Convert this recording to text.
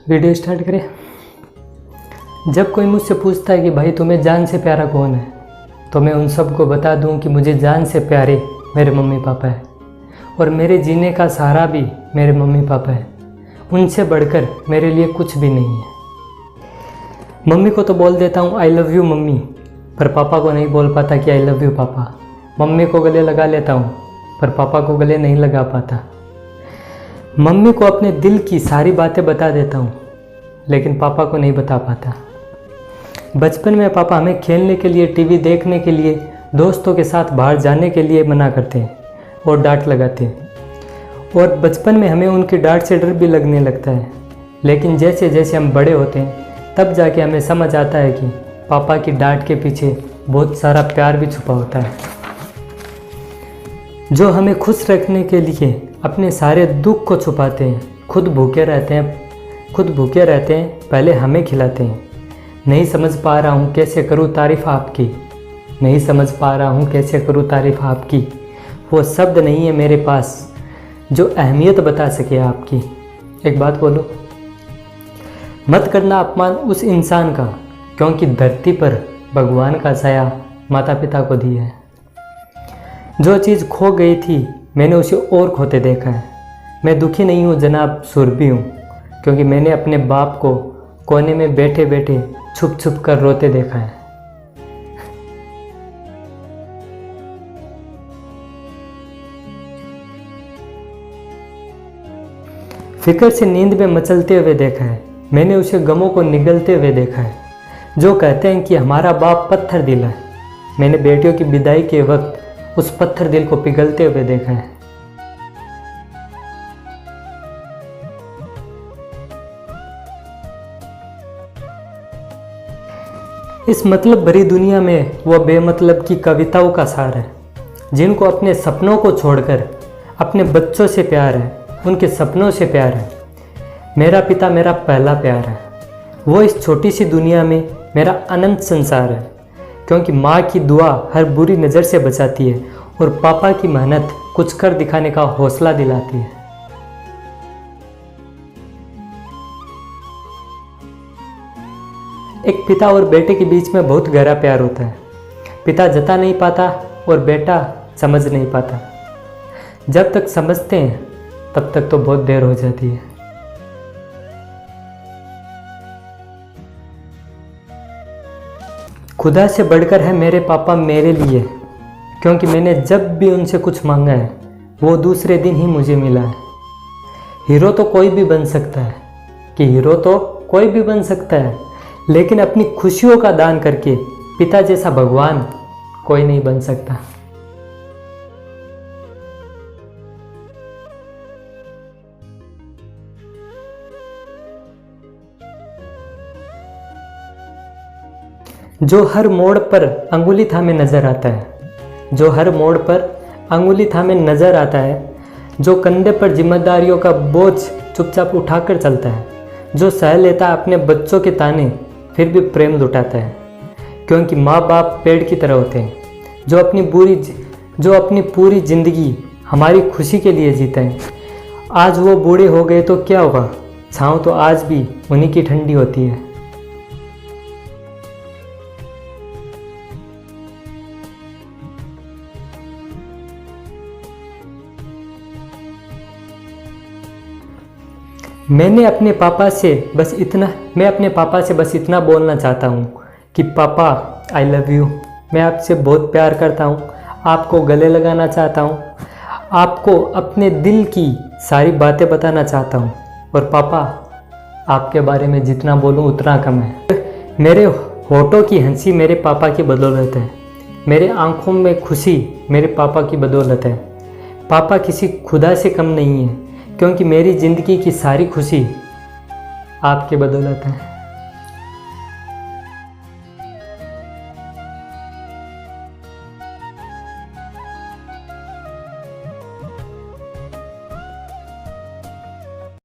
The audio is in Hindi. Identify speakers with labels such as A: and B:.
A: वीडियो स्टार्ट करें। जब कोई मुझसे पूछता है कि भाई तुम्हें जान से प्यारा कौन है, तो मैं उन सबको बता दूं कि मुझे जान से प्यारे मेरे मम्मी पापा है और मेरे जीने का सहारा भी मेरे मम्मी पापा है। उनसे बढ़कर मेरे लिए कुछ भी नहीं है। मम्मी को तो बोल देता हूँ आई लव यू मम्मी, पर पापा को नहीं बोल पाता कि आई लव यू पापा। मम्मी को गले लगा लेता हूँ, पर पापा को गले नहीं लगा पाता। मम्मी को अपने दिल की सारी बातें बता देता हूँ, लेकिन पापा को नहीं बता पाता। बचपन में पापा हमें खेलने के लिए, टीवी देखने के लिए, दोस्तों के साथ बाहर जाने के लिए मना करते हैं और डांट लगाते हैं, और बचपन में हमें उनकी डांट से डर भी लगने लगता है। लेकिन जैसे जैसे हम बड़े होते हैं तब जाके हमें समझ आता है कि पापा की डांट के पीछे बहुत सारा प्यार भी छुपा होता है, जो हमें खुश रखने के लिए अपने सारे दुख को छुपाते हैं। खुद भूखे रहते हैं, पहले हमें खिलाते हैं। नहीं समझ पा रहा हूँ कैसे करूँ तारीफ़ आपकी, नहीं समझ पा रहा हूँ कैसे करूँ तारीफ़ आपकी। वो शब्द नहीं है मेरे पास जो अहमियत बता सके आपकी। एक बात बोलो, मत करना अपमान उस इंसान का, क्योंकि धरती पर भगवान का साया माता पिता को दिया है। जो चीज़ खो गई थी मैंने उसे और खोते देखा है। मैं दुखी नहीं हूँ जनाब, सुरभी हूँ, क्योंकि मैंने अपने बाप को कोने में बैठे बैठे छुप छुप कर रोते देखा है। फिक्र से नींद में मचलते हुए देखा है, मैंने उसे गमों को निगलते हुए देखा है। जो कहते हैं कि हमारा बाप पत्थर दिल है, मैंने बेटियों की विदाई के वक्त उस पत्थर दिल को पिघलते हुए देखा है। इस मतलब भरी दुनिया में वो बेमतलब की कविताओं का सार है, जिनको अपने सपनों को छोड़कर अपने बच्चों से प्यार है, उनके सपनों से प्यार है। मेरा पिता मेरा पहला प्यार है, वो इस छोटी सी दुनिया में मेरा अनंत संसार है, क्योंकि माँ की दुआ हर बुरी नज़र से बचाती है और पापा की मेहनत कुछ कर दिखाने का हौसला दिलाती है। एक पिता और बेटे के बीच में बहुत गहरा प्यार होता है। पिता जता नहीं पाता और बेटा समझ नहीं पाता। जब तक समझते हैं तब तक तो बहुत देर हो जाती है। खुदा से बढ़कर है मेरे पापा मेरे लिए, क्योंकि मैंने जब भी उनसे कुछ मांगा है वो दूसरे दिन ही मुझे मिला है। हीरो तो कोई भी बन सकता है, लेकिन अपनी खुशियों का दान करके पिता जैसा भगवान कोई नहीं बन सकता। जो हर मोड़ पर अंगुली थामे नजर आता है, जो कंधे पर जिम्मेदारियों का बोझ चुपचाप उठाकर चलता है, जो सह लेता है अपने बच्चों के ताने फिर भी प्रेम लुटाता है, क्योंकि माँ बाप पेड़ की तरह होते हैं, जो अपनी पूरी जिंदगी हमारी खुशी के लिए जीते हैं। आज वो बूढ़े हो गए तो क्या होगा, छाँव तो आज भी उन्हीं की ठंडी होती है। मैं अपने पापा से बस इतना बोलना चाहता हूँ कि पापा आई लव यू। मैं आपसे बहुत प्यार करता हूँ, आपको गले लगाना चाहता हूँ, आपको अपने दिल की सारी बातें बताना चाहता हूँ। और पापा आपके बारे में जितना बोलूँ उतना कम है। मेरे होठों की हंसी मेरे पापा की बदौलत है, मेरे आँखों में खुशी मेरे पापा की बदौलत है। पापा किसी खुदा से कम नहीं है, क्योंकि मेरी ज़िंदगी की सारी खुशी आपके बदौलत है।